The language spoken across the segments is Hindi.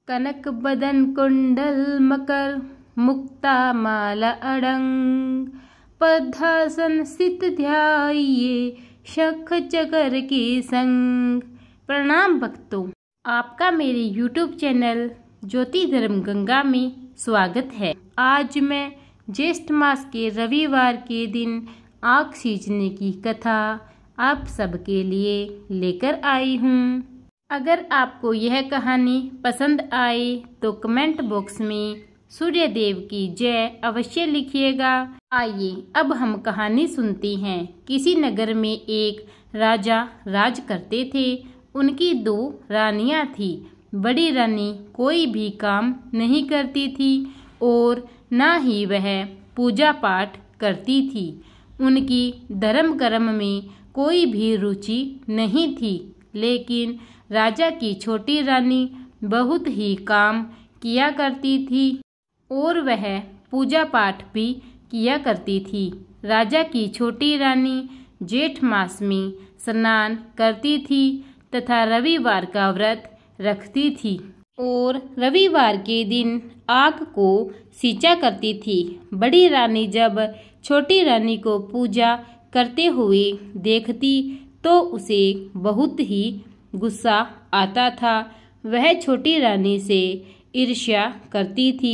कनक बदन कुंडल मकर मुक्ता माला अड़ंग। पद्मासन स्थित ध्याये शंख चक्र के संग। प्रणाम भक्तों, आपका मेरे YouTube चैनल ज्योति धर्म गंगा में स्वागत है। आज मैं ज्येष्ठ मास के रविवार के दिन आग सींचने की कथा आप सबके लिए लेकर आई हूँ। अगर आपको यह कहानी पसंद आए तो कमेंट बॉक्स में सूर्य देव की जय अवश्य लिखिएगा। आइए अब हम कहानी सुनते हैं। किसी नगर में एक राजा राज करते थे। उनकी 2 रानियां थी। बड़ी रानी कोई भी काम नहीं करती थी और ना ही वह पूजा पाठ करती थी। उनकी धर्म कर्म में कोई भी रुचि नहीं थी। लेकिन राजा की छोटी रानी बहुत ही काम किया करती थी और वह पूजा पाठ भी किया करती थी। राजा की छोटी रानी जेठ मास में स्नान करती थी तथा रविवार का व्रत रखती थी और रविवार के दिन आग को सींचा करती थी। बड़ी रानी जब छोटी रानी को पूजा करते हुए देखती तो उसे बहुत ही गुस्सा आता था। वह छोटी रानी से ईर्ष्या करती थी।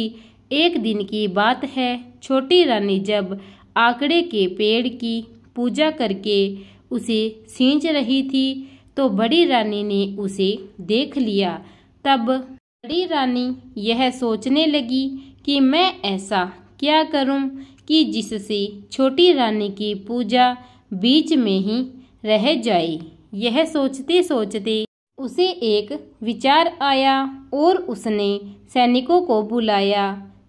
एक दिन की बात है, छोटी रानी जब आकड़े के पेड़ की पूजा करके उसे सींच रही थी तो बड़ी रानी ने उसे देख लिया। तब बड़ी रानी यह सोचने लगी कि मैं ऐसा क्या करूं कि जिससे छोटी रानी की पूजा बीच में ही रह जाए। यह सोचते सोचते उसे एक विचार आया और उसने सैनिकों को बुलाया।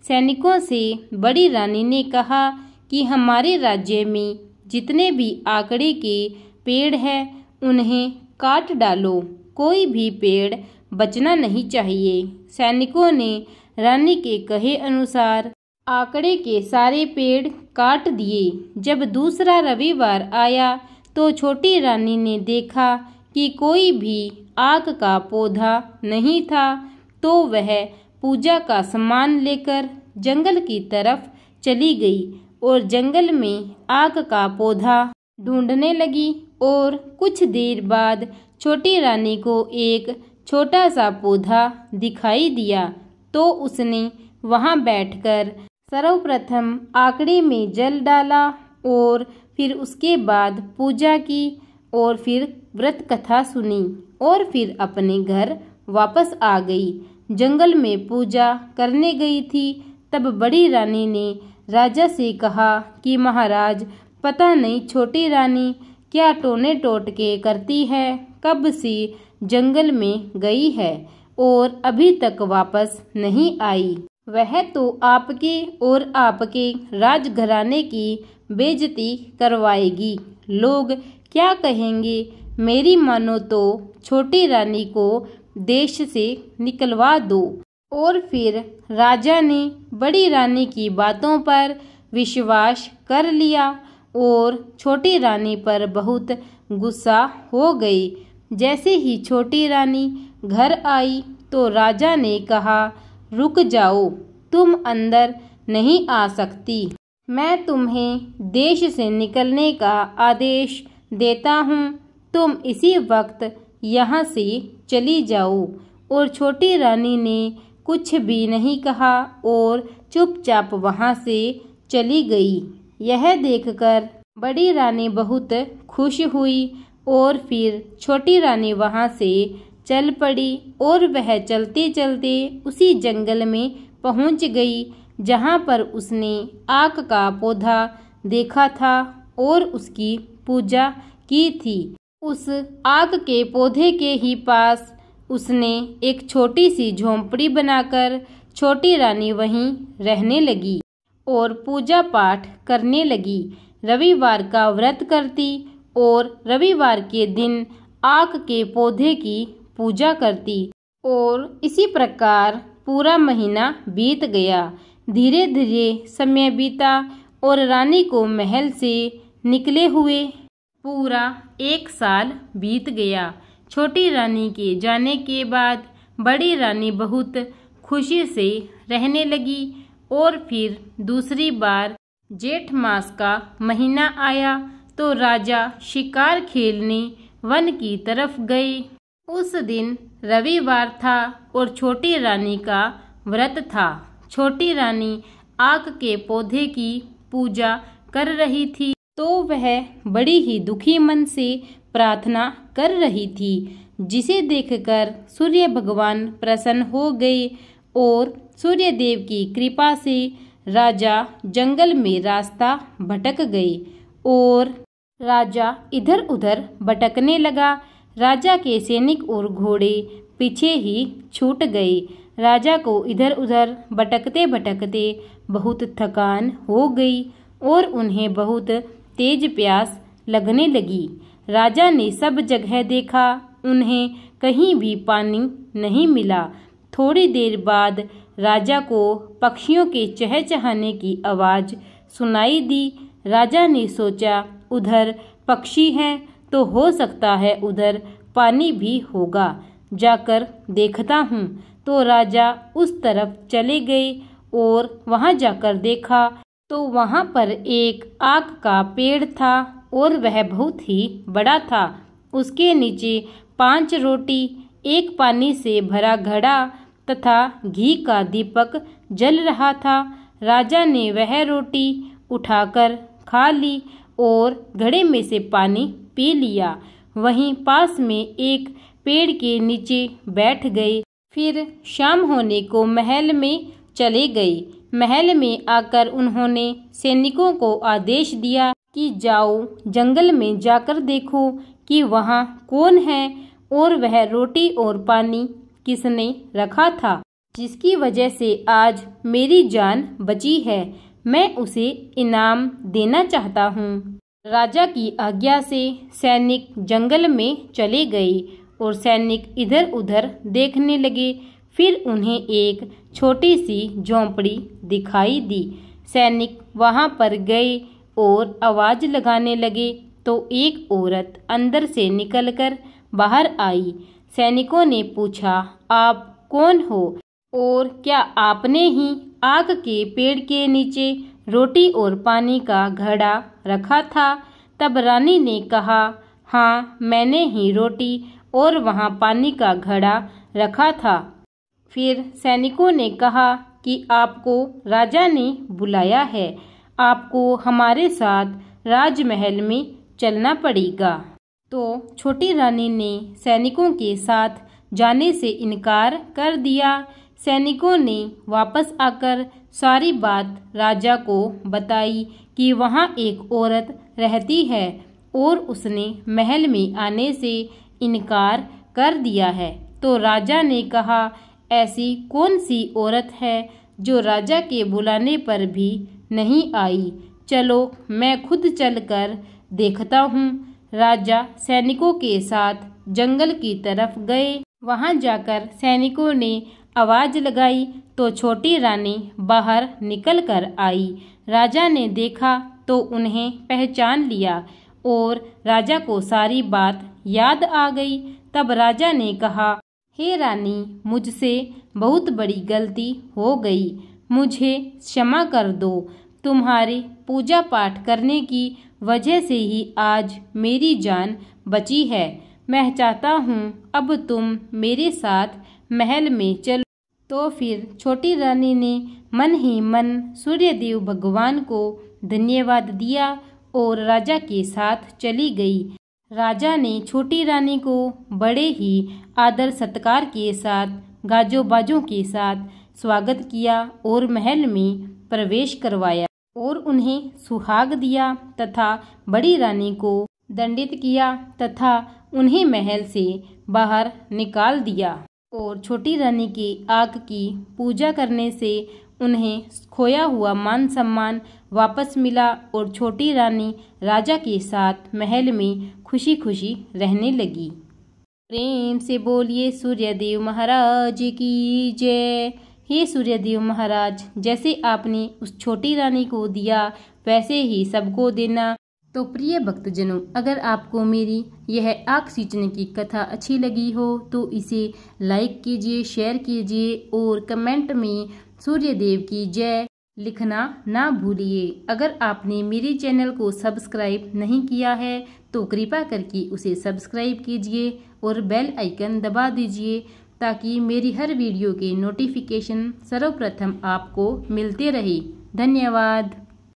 सैनिकों से बड़ी रानी ने कहा कि हमारे राज्य में जितने भी आकड़े के पेड़ हैं उन्हें काट डालो। कोई भी पेड़ बचना नहीं चाहिए। सैनिकों ने रानी के कहे अनुसार आकड़े के सारे पेड़ काट दिए। जब दूसरा रविवार आया तो छोटी रानी ने देखा कि कोई भी आग का पौधा नहीं था तो वह पूजा का सामान लेकर जंगल की तरफ चली गई और जंगल में आग का पौधा ढूंढने लगी और कुछ देर बाद छोटी रानी को एक छोटा सा पौधा दिखाई दिया तो उसने वहां बैठकर सर्वप्रथम आकड़े में जल डाला और फिर उसके बाद पूजा की और फिर व्रत कथा सुनी और फिर अपने घर वापस आ गई। जंगल में पूजा करने गई थी। तब बड़ी रानी ने राजा से कहा कि महाराज, पता नहीं छोटी रानी क्या टोने टोटके करती है, कब से जंगल में गई है और अभी तक वापस नहीं आई। वह तो आपके और आपके राजघराने की बेइज्जती करवाएगी। लोग क्या कहेंगे। मेरी मानो तो छोटी रानी को देश से निकलवा दो। और फिर राजा ने बड़ी रानी की बातों पर विश्वास कर लिया और छोटी रानी पर बहुत गुस्सा हो गई। जैसे ही छोटी रानी घर आई तो राजा ने कहा, रुक जाओ, तुम अंदर नहीं आ सकती। मैं तुम्हें देश से निकलने का आदेश देता हूँ। तुम इसी वक्त यहाँ से चली जाओ। और छोटी रानी ने कुछ भी नहीं कहा और चुपचाप वहाँ से चली गई। यह देखकर बड़ी रानी बहुत खुश हुई और फिर छोटी रानी वहाँ से चल पड़ी और वह चलते चलते उसी जंगल में पहुँच गई जहाँ पर उसने आग का पौधा देखा था और उसकी पूजा की थी। उस आग के पौधे के ही पास उसने एक छोटी सी झोंपड़ी बनाकर छोटी रानी वहीं रहने लगी और पूजा पाठ करने लगी। रविवार का व्रत करती और रविवार के दिन आग के पौधे की पूजा करती और इसी प्रकार पूरा महीना बीत गया। धीरे धीरे समय बीता और रानी को महल से निकले हुए पूरा 1 साल बीत गया। छोटी रानी के जाने के बाद बड़ी रानी बहुत खुशी से रहने लगी। और फिर दूसरी बार जेठ मास का महीना आया तो राजा शिकार खेलने वन की तरफ गए। उस दिन रविवार था और छोटी रानी का व्रत था। छोटी रानी आक के पौधे की पूजा कर रही थी, तो वह बड़ी ही दुखी मन से प्रार्थना कर रही थी, जिसे देखकर सूर्य भगवान प्रसन्न हो गए और सूर्य देव की कृपा से राजा जंगल में रास्ता भटक गए और राजा इधर उधर भटकने लगा। राजा के सैनिक और घोड़े पीछे ही छूट गए। राजा को इधर उधर भटकते भटकते बहुत थकान हो गई और उन्हें बहुत तेज प्यास लगने लगी। राजा ने सब जगह देखा, उन्हें कहीं भी पानी नहीं मिला। थोड़ी देर बाद राजा को पक्षियों के चहचहाने की आवाज़ सुनाई दी। राजा ने सोचा, उधर पक्षी हैं तो हो सकता है उधर पानी भी होगा, जाकर देखता हूँ। तो राजा उस तरफ चले गए और वहाँ जाकर देखा तो वहाँ पर एक आक का पेड़ था और वह बहुत ही बड़ा था। उसके नीचे 5 रोटी, एक पानी से भरा घड़ा तथा घी का दीपक जल रहा था। राजा ने वह रोटी उठाकर खा ली और घड़े में से पानी पी लिया। वहीं पास में एक पेड़ के नीचे बैठ गए। फिर शाम होने को महल में चले गए। महल में आकर उन्होंने सैनिकों को आदेश दिया कि जाओ जंगल में जाकर देखो कि वहाँ कौन है और वह रोटी और पानी किसने रखा था, जिसकी वजह से आज मेरी जान बची है। मैं उसे इनाम देना चाहता हूँ। राजा की आज्ञा से सैनिक जंगल में चले गए और सैनिक इधर उधर देखने लगे। फिर उन्हें एक छोटी सी झोंपड़ी दिखाई दी। सैनिक वहां पर गए और आवाज़ लगाने लगे तो एक औरत अंदर से निकलकर बाहर आई। सैनिकों ने पूछा, आप कौन हो और क्या आपने ही आक के पेड़ के नीचे रोटी और पानी का घड़ा रखा था? तब रानी ने कहा, हाँ, मैंने ही रोटी और वहाँ पानी का घड़ा रखा था। फिर सैनिकों ने कहा कि आपको राजा ने बुलाया है, आपको हमारे साथ राजमहल में चलना पड़ेगा। तो छोटी रानी ने सैनिकों के साथ जाने से इनकार कर दिया। सैनिकों ने वापस आकर सारी बात राजा को बताई कि वहाँ एक औरत रहती है और उसने महल में आने से इनकार कर दिया है। तो राजा ने कहा, ऐसी कौन सी औरत है जो राजा के बुलाने पर भी नहीं आई? चलो मैं खुद चलकर देखता हूँ। राजा सैनिकों के साथ जंगल की तरफ गए। वहाँ जाकर सैनिकों ने आवाज़ लगाई तो छोटी रानी बाहर निकल कर आई। राजा ने देखा तो उन्हें पहचान लिया और राजा को सारी बात याद आ गई। तब राजा ने कहा, हे रानी, मुझसे बहुत बड़ी गलती हो गई, मुझे क्षमा कर दो। तुम्हारे पूजा पाठ करने की वजह से ही आज मेरी जान बची है। मैं चाहता हूँ अब तुम मेरे साथ महल में चलो। तो फिर छोटी रानी ने मन ही मन सूर्यदेव भगवान को धन्यवाद दिया और राजा के साथ चली गई। राजा ने छोटी रानी को बड़े ही आदर सत्कार के साथ गाजों बाजों के साथ स्वागत किया और महल में प्रवेश करवाया और उन्हें सुहाग दिया तथा बड़ी रानी को दंडित किया तथा उन्हें महल से बाहर निकाल दिया। और छोटी रानी की आग की पूजा करने से उन्हें खोया हुआ मान सम्मान वापस मिला और छोटी रानी राजा के साथ महल में खुशी खुशी रहने लगी। प्रेम से बोलिए सूर्यदेव महाराज की जय। हे सूर्यदेव महाराज, जैसे आपने उस छोटी रानी को दिया वैसे ही सबको देना। तो प्रिय भक्तजनों, अगर आपको मेरी यह आग सींचने की कथा अच्छी लगी हो तो इसे लाइक कीजिए, शेयर कीजिए और कमेंट में सूर्यदेव की जय लिखना ना भूलिए। अगर आपने मेरे चैनल को सब्सक्राइब नहीं किया है तो कृपा करके उसे सब्सक्राइब कीजिए और बेल आइकन दबा दीजिए ताकि मेरी हर वीडियो के नोटिफिकेशन सर्वप्रथम आपको मिलते रहे। धन्यवाद।